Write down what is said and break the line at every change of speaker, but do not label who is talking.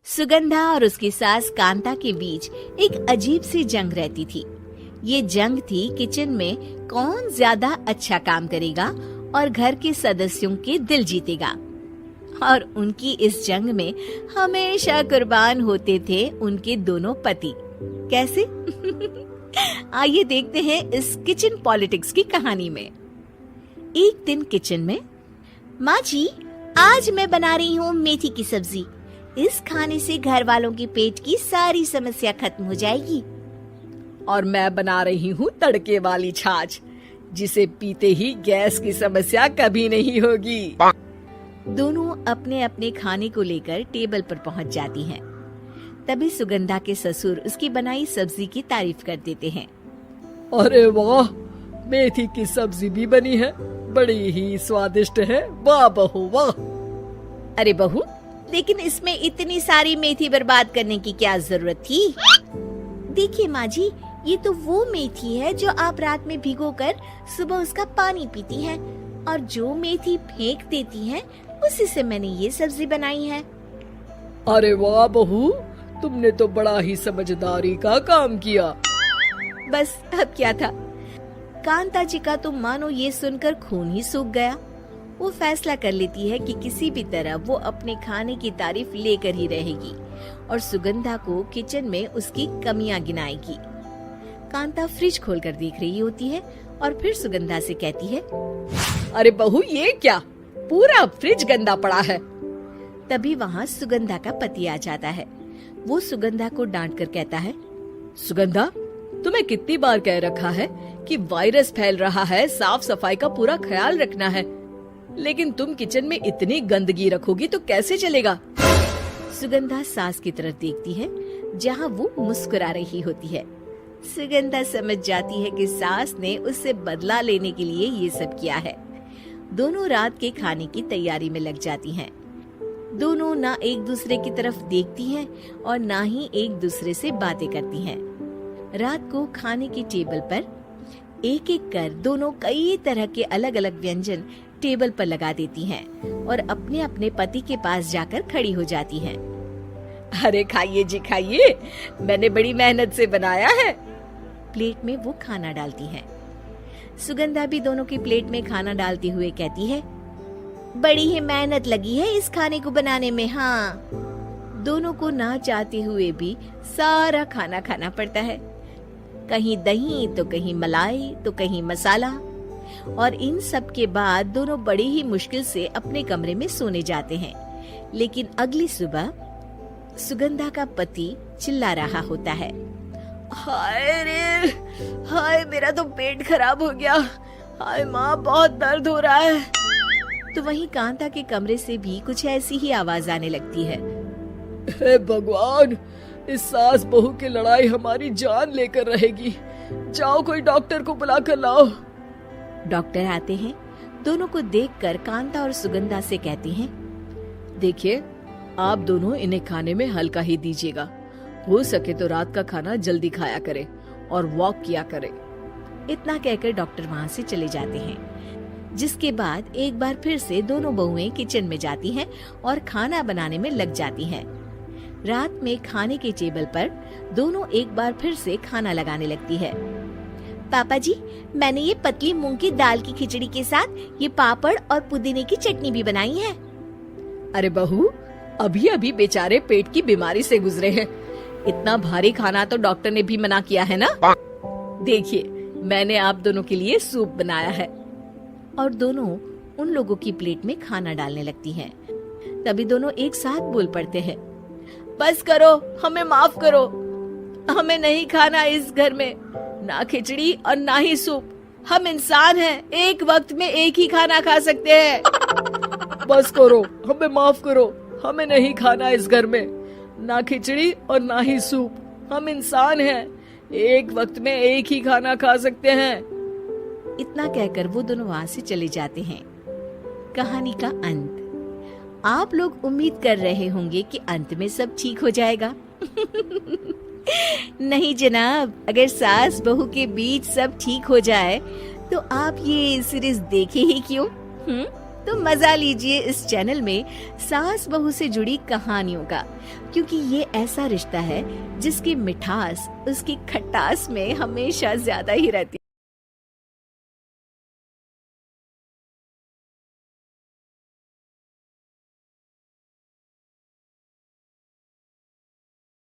सुगंधा और उसकी सास कांता के बीच एक अजीब सी जंग रहती थी। ये जंग थी किचन में कौन ज्यादा अच्छा काम करेगा और घर के सदस्यों के दिल जीतेगा। और उनकी इस जंग में हमेशा कुर्बान होते थे उनके दोनों पति। कैसे? आइए देखते हैं इस किचन पॉलिटिक्स की कहानी में। एक दिन किचन में, माँ जी, आज मैं बना रही हूँ मेथी की सब्जी। इस खाने से घर वालों के पेट की सारी समस्या खत्म हो जाएगी।
और मैं बना रही हूँ तड़के वाली छाछ, जिसे पीते ही गैस की समस्या कभी नहीं होगी।
दोनों अपने अपने खाने को लेकर टेबल पर पहुँच जाती हैं। तभी सुगंधा के ससुर उसकी बनाई सब्जी की तारीफ कर देते हैं।
अरे वाह, मेथी की सब्जी भी बनी है, बड़ी ही स्वादिष्ट है। वाह बहू वाह।
अरे बहू, लेकिन इसमें इतनी सारी मेथी बर्बाद करने की क्या जरूरत थी? देखिए माँ जी, ये तो वो मेथी है जो आप रात में भिगोकर सुबह उसका पानी पीती हैं, और जो मेथी फेंक देती हैं, उसी से मैंने ये सब्जी बनाई है।
अरे वाह बहू, तुमने तो बड़ा ही समझदारी का काम किया।
बस अब क्या था, कांता जी का तो मानो ये सुनकर खून ही सूख गया। वो फैसला कर लेती है कि किसी भी तरह वो अपने खाने की तारीफ लेकर ही रहेगी और सुगंधा को किचन में उसकी कमियां गिनाएगी। कांता फ्रिज खोलकर देख रही होती है और फिर सुगंधा से कहती है,
अरे बहू, ये क्या, पूरा फ्रिज गंदा पड़ा है।
तभी वहाँ सुगंधा का पति आ जाता है। वो सुगंधा को डांट कर कहता है,
सुगंधा, तुम्हें कितनी बार कह रखा है कि वायरस फैल रहा है, साफ सफाई का पूरा ख्याल रखना है, लेकिन तुम किचन में इतनी गंदगी रखोगी तो कैसे चलेगा।
सुगंधा सास की तरफ देखती है जहाँ वो मुस्कुरा रही होती है। सुगंधा समझ जाती है कि सास ने उससे बदला लेने के लिए ये सब किया है। दोनों रात के खाने की तैयारी में लग जाती हैं। दोनों ना एक दूसरे की तरफ देखती हैं और ना ही एक दूसरे से बातें करती हैं। रात को खाने की टेबल पर एक एक कर दोनों कई तरह के अलग अलग व्यंजन टेबल पर लगा देती हैं और अपने अपने पति के पास जाकर खड़ी हो जाती हैं।
अरे खाइए जी खाइए, मैंने बड़ी मेहनत से बनाया है।
प्लेट में वो खाना डालती हैं। सुगंधा भी दोनों की प्लेट में खाना डालते हुए कहती है, बड़ी ही मेहनत लगी है इस खाने को बनाने में। हाँ, दोनों को ना चाहते हुए भी सारा खाना खाना पड़ता है। कहीं दही तो कहीं मलाई तो कहीं मसाला। और इन सब के बाद दोनों बड़ी ही मुश्किल से अपने कमरे में सोने जाते हैं। लेकिन अगली सुबह सुगंधा का पति चिल्ला रहा होता है,
हाय रे, हाय मेरा तो पेट खराब हो गया, हाय माँ बहुत दर्द हो रहा है।
तो वहीं कांता के कमरे से भी कुछ ऐसी ही आवाज आने लगती है।
हे भगवान, इस सास बहू की लड़ाई हमारी जान लेकर रहेगी। जाओ कोई डॉक्टर को बुला कर लाओ।
डॉक्टर आते हैं। दोनों को देखकर कांता और सुगंधा से कहती हैं,
देखिए, आप दोनों इन्हें खाने में हल्का ही दीजिएगा। हो सके तो रात का खाना जल्दी खाया करे और वॉक किया करे।
इतना कहकर डॉक्टर वहाँ से चले जाते हैं। जिसके बाद एक बार फिर से दोनों बहुएं किचन में जाती हैं और खाना बनाने में लग जाती हैं। रात में खाने के टेबल पर दोनों एक बार फिर से खाना लगाने लगती है। पापा जी, मैंने ये पतली मूंग की दाल की खिचड़ी के साथ ये पापड़ और पुदीने की चटनी भी बनाई है।
अरे बहू, अभी अभी बेचारे पेट की बीमारी से गुजरे हैं, इतना भारी खाना तो डॉक्टर ने भी मना किया है ना। देखिए, मैंने आप दोनों के लिए सूप बनाया है।
और दोनों उन लोगों की प्लेट में खाना डालने लगती हैं। तभी दोनों एक साथ बोल पड़ते हैं,
बस करो, हमें माफ करो, हमें नहीं खाना इस घर में ना खिचड़ी और ना ही सूप। हम इंसान हैं, एक वक्त में एक ही खाना खा सकते हैं। बस करो, हमें माफ करो, हमें नहीं खाना इस घर में ना खिचड़ी और ना ही सूप। हम इंसान हैं, एक वक्त में एक ही खाना खा सकते हैं।
इतना कहकर वो दोनों वहाँ से चले जाते हैं। कहानी का अंत। आप लोग उम्मीद कर रहे होंगे कि अंत में सब ठीक हो जाएगा। नहीं जनाब, अगर सास बहू के बीच सब ठीक हो जाए तो आप ये सीरीज देखे ही क्यों? तो मजा लीजिए इस चैनल में सास बहू से जुड़ी कहानियों का, क्योंकि ये ऐसा रिश्ता है जिसकी मिठास उसकी खटास में हमेशा ज्यादा ही रहती है।